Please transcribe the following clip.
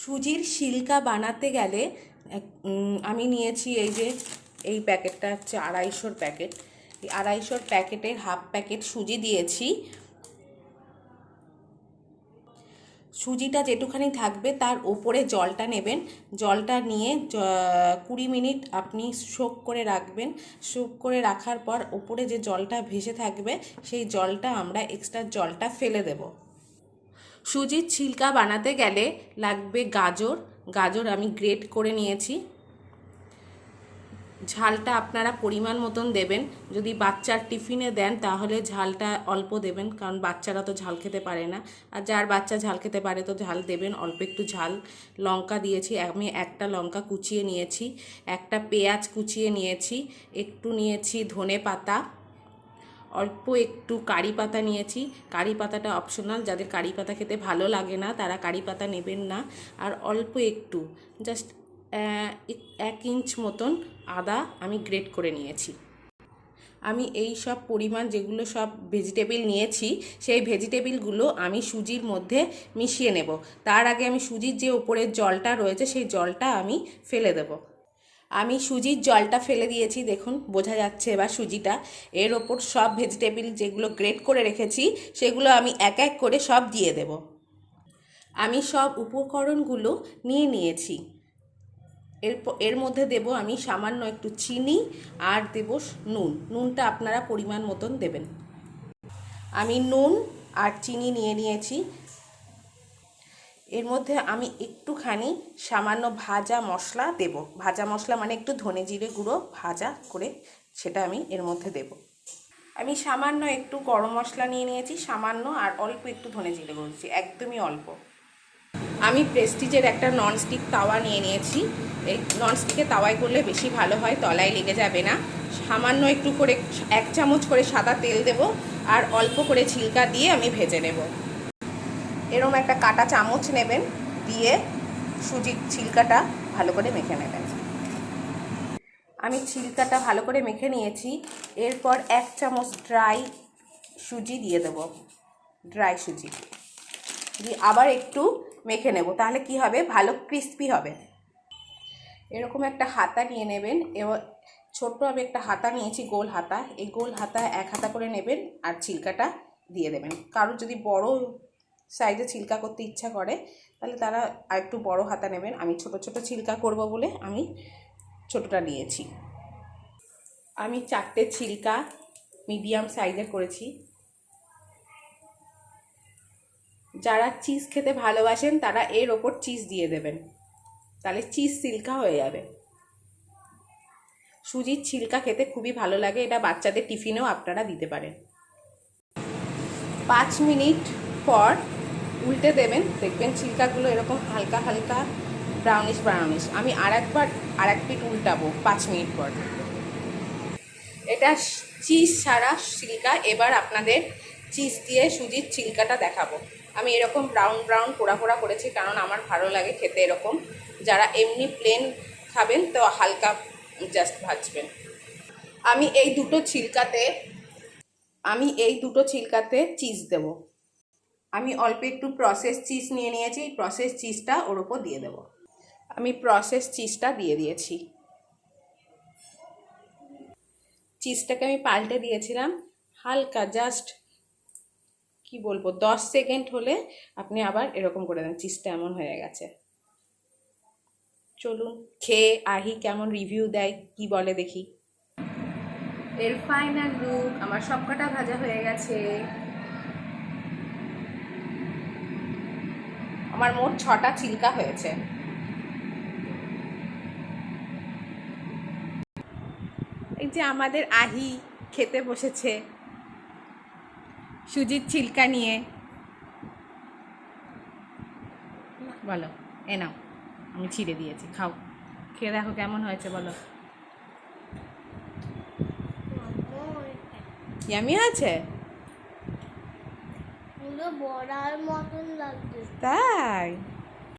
সুজির সিল্কা বানাতে গেলে আমি নিয়েছি এই প্যাকেটটা হচ্ছে 250 প্যাকেট। এই 250 প্যাকেটের হাফ প্যাকেট সুজি দিয়েছি। সুজিটা যেটুখানি থাকবে তার ওপরে জলটা নেবেন। জলটা নিয়ে 20 মিনিট আপনি সোক করে রাখবেন। সোক করে রাখার পর ওপরে যে জলটা ভেসে থাকবে সেই জলটা আমরা এক্সট্রা জলটা ফেলে দেব। সুজির ছিলকা বানাতে গেলে লাগবে গাজর আমি গ্রেট করে নিয়েছি। ঝালটা আপনারা পরিমাণ মতন দেবেন। যদি বাচ্চার টিফিনে দেন তাহলে ঝালটা অল্প দেবেন, কারণ বাচ্চারা তো ঝাল খেতে পারে না। আর যার বাচ্চা ঝাল খেতে পারে তো ঝাল দেবেন, অল্প একটু ঝাল। লঙ্কা দিয়েছি, আমি একটা লঙ্কা কুচিয়ে নিয়েছি, একটা পেঁয়াজ কুচিয়ে নিয়েছি, একটু নিয়েছি ধনে পাতা, অল্প একটু কারি পাতা নিয়েছি। কারি পাতাটা অপশনাল, যাদের কারি পাতা খেতে ভালো লাগে না তারা কারি পাতা নেবেন না। আর অল্প একটু জাস্ট 1 ইঞ্চ মতন আদা আমি গ্রেট করে নিয়েছি। আমি এই সব পরিমাণ যেগুলো সব ভেজিটেবিল নিয়েছি সেই ভেজিটেবিলগুলো আমি সুজির মধ্যে মিশিয়ে নেব। তার আগে আমি সুজির যে ওপরের জলটা রয়েছে সেই জলটা আমি ফেলে দেব। আমি সুজির জলটা ফেলে দিয়েছি, দেখুন বোঝা যাচ্ছে এবার সুজিটা। এর ওপর সব ভেজিটেবিল যেগুলো গ্রেট করে রেখেছি সেগুলো আমি এক এক করে সব দিয়ে দেব। আমি সব উপকরণগুলো নিয়ে নিয়েছি। এর মধ্যে দেব আমি সামান্য একটু চিনি আর দেব নুনটা আপনারা পরিমাণ মতন দেবেন। আমি নুন আর চিনি নিয়ে নিয়েছি। এর মধ্যে আমি একটুখানি সামান্য ভাজা মশলা দেব। ভাজা মশলা মানে একটু ধনে জিরে গুঁড়ো ভাজা করে সেটা আমি এর মধ্যে দেব। আমি সামান্য একটু গরম মশলা নিয়ে নিয়েছি, সামান্য, আর অল্প একটু ধনে জিরে গুঁড়ো দিয়েছি, একদমই অল্প। আমি প্রেস্টিজের একটা ননস্টিক তাওয়া নিয়ে নিয়েছি। এই ননস্টিকের তাওয়ায় করলে বেশি ভালো হয়, তলায় লেগে যাবে না। সামান্য একটু করে 1 চামচ করে সাদা তেল দেব আর অল্প করে ছিলকা দিয়ে আমি ভেজে নেব। এরকম একটা কাটা চামচ নেবেন, দিয়ে সুজির ছিলকাটা ভালো করে মেখে নেবেন। আমি ছিলকাটা ভালো করে মেখে নিয়েছি। এরপর 1 চামচ ড্রাই সুজি দিয়ে দেব। ড্রাই সুজি দিয়ে আবার একটু মেখে নেব, তাহলে কি হবে, ভালো ক্রিস্পি হবে। এরকম একটা হাতা নিয়ে নেবেন। এবার ছোট্ট আমি একটা হাতা নিয়েছি, গোল হাতা। এই গোল হাতা 1 হাতা করে নেবেন আর ছিলকাটা দিয়ে দেবেন। কারোর যদি বড় সাইজে ছিলকা করতে ইচ্ছা করে তাহলে তারা আর একটু বড় হাতা নেবেন। আমি ছোট ছোট ছিলকা করব বলে আমি ছোটটা নিয়েছি। আমি 4টে ছিলকা মিডিয়াম সাইজের করেছি। যারা চিজ খেতে ভালোবাসেন তারা এর ওপর চিজ দিয়ে দেবেন, তাহলে চিজ ছিলকা হয়ে যাবে। সুজির ছিলকা খেতে খুবই ভালো লাগে, এটা বাচ্চাদের টিফিনেও আপনারা দিতে পারেন। 5 মিনিট পর উল্টে দেবেন, দেখবেন ছিলকাগুলো এরকম হালকা হালকা ব্রাউনিশ। আমি আরেক পিঠ উল্টাবো 5 মিনিট পর। এটা চিজ ছাড়া ছিলকা। এবার আপনাদের চিজ দিয়ে সুজির ছিলকাটা দেখাবো। আমি এরকম ব্রাউন পোড়া করেছি, কারণ আমার ভালো লাগে খেতে এরকম। যারা এমনি প্লেন খাবেন তো হালকা জাস্ট ভাজবেন। আমি এই দুটো ছিলকাতে চিজ দেব। আমি অল্প একটু প্রসেস চিজ নিয়ে নিয়েছি, প্রসেস চিজটা ওর ওপর দিয়ে দেব। আমি প্রসেস চিজটা দিয়ে দিয়েছি। চিজটাকে আমি পাল্টে দিয়েছিলাম হালকা, জাস্ট কি বলবো 10 সেকেন্ড হলে আপনি আবার এরকম করে দেন। চিজটা এমন হয়ে গেছে। চলুন খেয়ে আহি কেমন রিভিউ দেয়, কি বলে দেখি। এর ফাইনাল লুক, আমার সবকটা ভাজা হয়ে গেছে। আমার মোট 6টা ছিলকা হয়েছে। এই যে আমাদের আহি খেতে বসেছে সুজির ছিলকা নিয়ে। বলো, এ নাও, আমি ছিঁড়ে দিয়েছি, খাও, খেয়ে দেখো কেমন হয়েছে বলো। ইয়ামি আছে, পুরো বড়ার মতন লাগছে। তাই?